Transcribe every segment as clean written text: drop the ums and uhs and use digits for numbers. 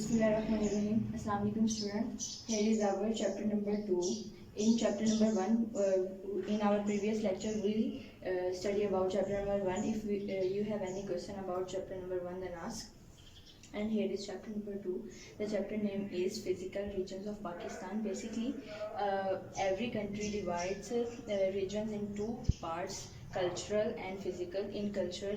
Bismillahirrahmanirrahim. Assalamu alaikum students. Here is our chapter number 2. In chapter number 1, in our previous lecture we study about chapter number 1. If you have any question about chapter number 1, then ask. And here is chapter number 2. The chapter name is Physical Regions of Pakistan. Basically, every country divides regions in two parts, cultural and physical. In culture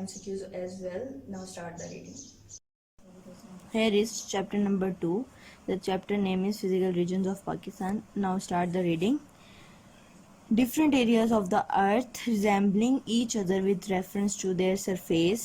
MCQs as well. Now start the reading. Here is chapter number 2. The chapter name is Physical Regions of Pakistan. Now start the reading. Different areas of the earth resembling each other with reference to their surface.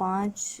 5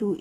2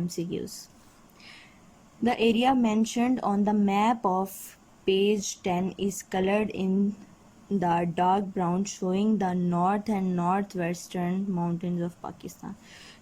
MCQs. The area mentioned on the map of page 10 is colored in the dark brown, showing the north and northwestern mountains of Pakistan.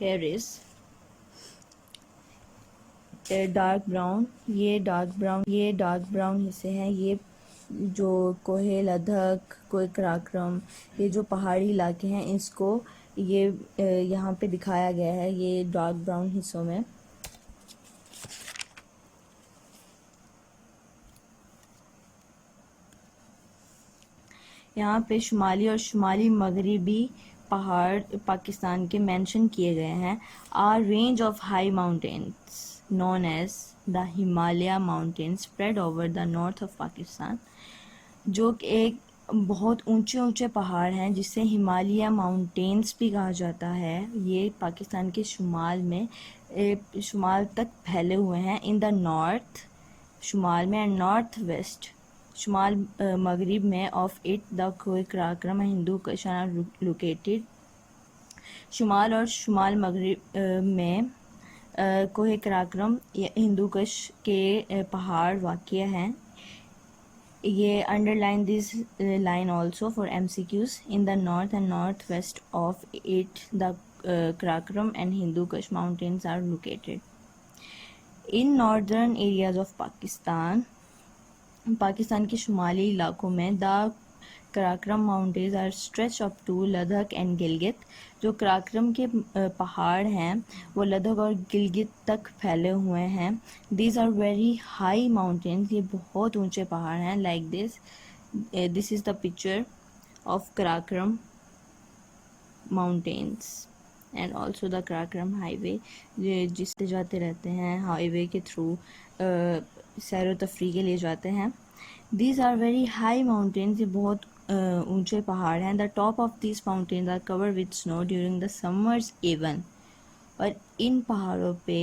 here is dark brown, یہ dark brown حصے ہیں، یہ جو کوہ لدھک، کوہ قراقرم، یہ جو پہاڑی علاقے ہیں اس کو یہ یہاں پہ دکھایا گیا ہے یہ ڈارک براؤن حصوں میں۔ یہاں پہ شمالی اور شمالی مغربی پہاڑ پاکستان کے مینشن کیے گئے ہیں۔ A range of high mountains known as the Himalaya mountains spread over the north of Pakistan، جو کہ ایک بہت اونچے پہاڑ ہیں جسے ہمالیہ ماؤنٹینز بھی کہا جاتا ہے۔ یہ پاکستان کے شمال تک پھیلے ہوئے ہیں۔ ان دا نارتھ، شمال میں، اینڈ نارتھ ویسٹ، شمال مغرب میں، آف اٹ دا کوہ قراقرم ہندو کش آر لوکیٹڈ، شمال اور شمال مغرب میں کوہ قراقرم ہندو کش کے پہاڑ واقع ہیں۔ یہ underline this line also for MCQs۔ In the north and north west of it the Karakoram and Hindu Kush mountains are located. In northern areas of Pakistan کے شمالی علاقوں میں the Karakoram mountains are stretch up to Ladakh and Gilgit, جو قراقرم کے پہاڑ ہیں وہ لدھک اور گلگت تک پھیلے ہوئے ہیں۔ These are very high mountains, یہ بہت اونچے پہاڑ ہیں۔ Like this is the picture of Karakoram mountains and also the Karakoram highway, جس سے جاتے رہتے ہیں ہائی وے کے تھرو سیر و تفریح کے لیے جاتے ہیں۔ These are very high mountains, یہ بہت اونچے پہاڑ ہیں۔ The top of these mountains are covered with snow during the summers even, اور ان پہاڑوں پہ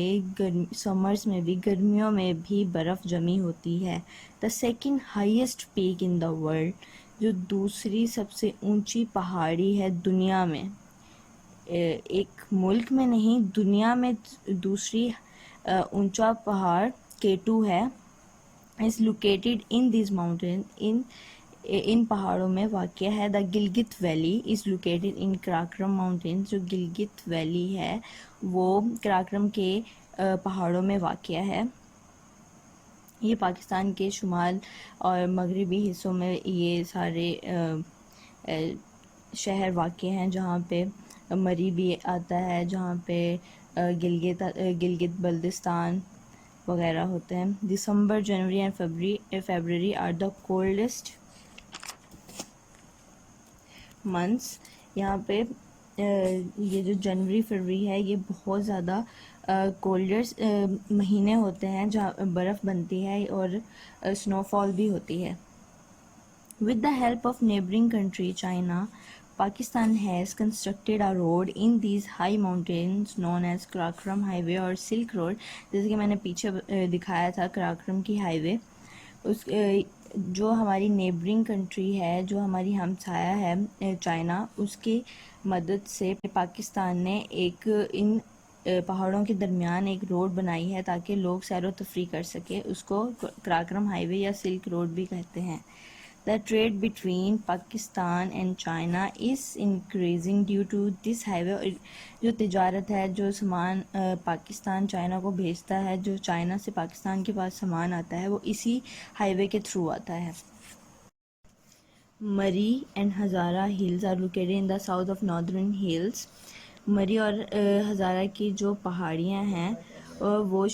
سمرز میں بھی، گرمیوں میں بھی برف جمی ہوتی ہے۔ The second highest peak in the world, جو دوسری سب سے اونچی پہاڑی ہے دنیا میں، ایک ملک میں نہیں دنیا میں دوسری اونچا پہاڑ K2 ہے، is located in these mountains، ان پہاڑوں میں واقع ہے۔ The Gilgit valley is located in Karakoram mountains, جو گلگت ویلی ہے وہ قراقرم کے پہاڑوں میں واقع ہے۔ یہ پاکستان کے شمال اور مغربی حصوں میں یہ سارے شہر واقع ہیں، جہاں پہ مری بھی آتا ہے، جہاں پہ گلگت بلتستان وغیرہ ہوتے ہیں۔ December, January and February are the coldest months. یہاں پہ یہ جو جنوری فروری ہے یہ بہت زیادہ کولڈسٹ مہینے ہوتے ہیں جہاں برف بنتی ہے اور سنو فال بھی ہوتی ہے۔ With the help of neighbouring country China, Pakistan has constructed a road in these high mountains known as Karakoram highway اور سلک روڈ، جیسے کہ میں نے پیچھے دکھایا تھا قراقرم کی ہائی وے۔ اس جو ہماری نیبرنگ کنٹری ہے، جو ہماری ہمسایہ ہے چائنا، اس کی مدد سے پاکستان نے ایک ان پہاڑوں کے درمیان ایک روڈ بنائی ہے تاکہ لوگ سیر و تفریح کر سکے۔ اس کو قراقرم ہائی وے یا سلک روڈ بھی کہتے ہیں۔ The trade between Pakistan and China is increasing due to this highway۔ جو تجارت ہے، جو سامان پاکستان چائنا کو بھیجتا ہے، جو چائنا سے پاکستان کے پاس سامان آتا ہے، وہ اسی ہائی وے کے تھرو آتا ہے۔ Murree and Hazara hills are located in the south of northern hills. Murree اور ہزارہ کی جو پہاڑیاں ہیں وہ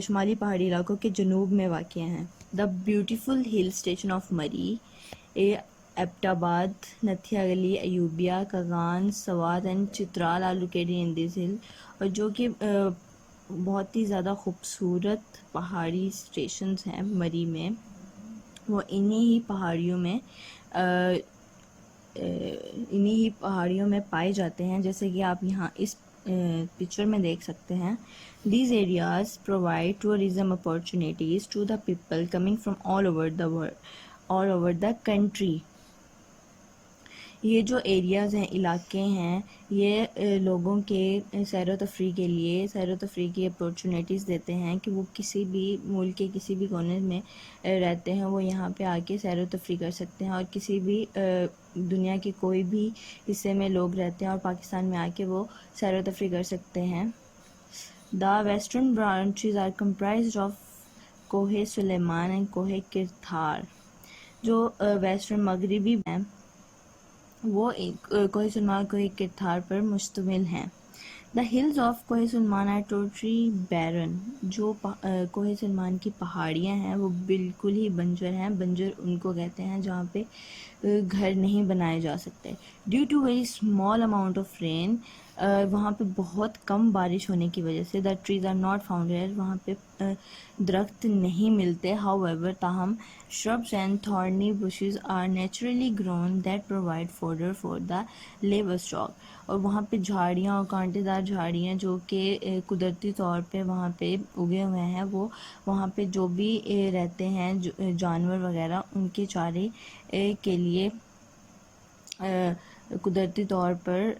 شمالی پہاڑی علاقوں کے جنوب میں واقع ہیں۔ The beautiful hill station of Murree, Abbottabad, Nathia Gali, Ayubia, Kaghan, Swat and Chitral are located in this hill, اور جو کہ بہت ہی زیادہ خوبصورت پہاڑی اسٹیشنز ہیں مری میں، وہ انہی پہاڑیوں میں پائے جاتے ہیں، جیسے کہ آپ یہاں اس پکچر میں دیکھ سکتے ہیں۔ These areas provide tourism opportunities to the people coming from all over the world, all over the country۔ یہ جو ایریاز ہیں، علاقے ہیں، یہ لوگوں کے سیر و تفریح کے لیے سیر و تفریح کی اپارچونیٹیز دیتے ہیں کہ وہ کسی بھی ملک کے کسی بھی کونے میں رہتے ہیں، وہ یہاں پہ آ کے سیر و تفریح کر سکتے ہیں، اور کسی بھی دنیا کے کوئی بھی حصے میں لوگ رہتے ہیں اور پاکستان میں آ کے وہ سیر و تفریح کر سکتے ہیں۔ The western branches are comprised of کوہ سلیمان and کوہ کرتھار. جو ویسٹرن مغربی ہیں وہ کوہ سلیمان کوہ کرتھار پر مشتمل ہیں. The hills of کوہ سلیمان are totally barren. جو کوہ سلیمان کی پہاڑیاں ہیں وہ بالکل ہی بنجر ہیں. بنجر ان کو کہتے ہیں جہاں پہ گھر نہیں بنائے جا سکتے. Due to very small amount of rain, وہاں پہ بہت کم بارش ہونے کی وجہ سے the trees are not found here, وہاں پہ درخت نہیں ملتے. however, تاہم shrubs and thorny bushes are naturally grown that provide fodder for the livestock. اور وہاں پہ جھاڑیاں اور کانٹے دار جھاڑیاں جو کہ قدرتی طور پہ وہاں پہ اگے ہوئے ہیں, وہ وہاں پہ جو بھی رہتے ہیں جانور وغیرہ ان کے چارے کے لیے قدرتی طور پر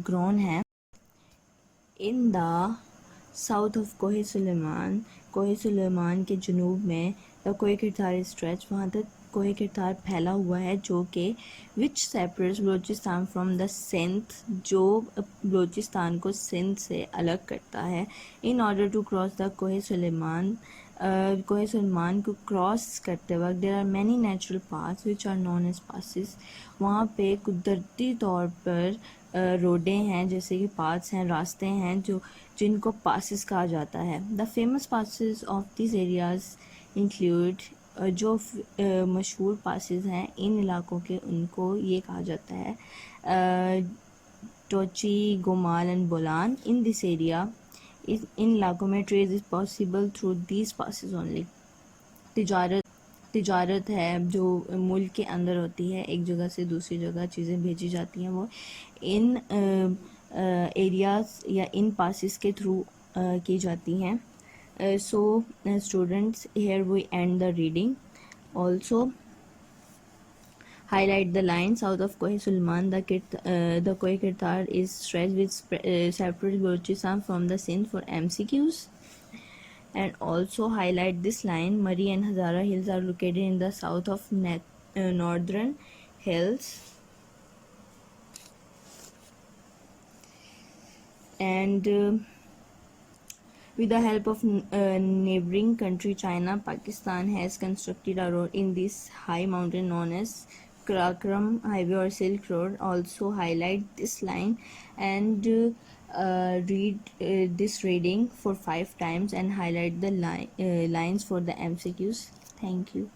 گرون ہیں. ان دا ساؤتھ آف کوہ سلیمان, کوہ سلیمان کے جنوب میں دا کوہ کرتھار اسٹریچ, وہاں تک کوہ کرتھار پھیلا ہوا ہے جو کہ which separates Balochistan from the Sindh, جو بلوچستان کو سندھ سے الگ کرتا ہے. In order to cross the Koh Sulaiman, Koh Sulaiman کو کراس کرتے وقت there are many natural paths which are known as passes, وہاں پہ قدرتی طور پر روڈیں ہیں جیسے کہ پاتھس ہیں, راستے ہیں جو جن کو پاسز کہا جاتا ہے. The famous passes of these areas include, جو مشہور پاسز ہیں ان علاقوں کے ان کو یہ کہا جاتا ہے Tochi, Gomal and Bolan. In this area, ان علاقوں میں trade is possible through these passes only. تجارت ہے جو ملک کے اندر ہوتی ہے, ایک جگہ سے دوسری جگہ چیزیں بھیجی جاتی ہیں, وہ ان ایریاز یا ان پاسز کے تھرو کی جاتی ہیں. So students, here we end the reading. Also highlight the line south of Koh Sulman. The Koh Kirtar is stretched which separates Balochistan from the Sindh for MCQs. And also highlight this line, Mari and Hazara hills are located in the south of northern hills. And with the help of neighboring country China, Pakistan has constructed a road in this high mountain known as Karakoram Highway or Silk Road. Also highlight this line and read this reading for 5 times and highlight the lines for the MCQs. Thank you.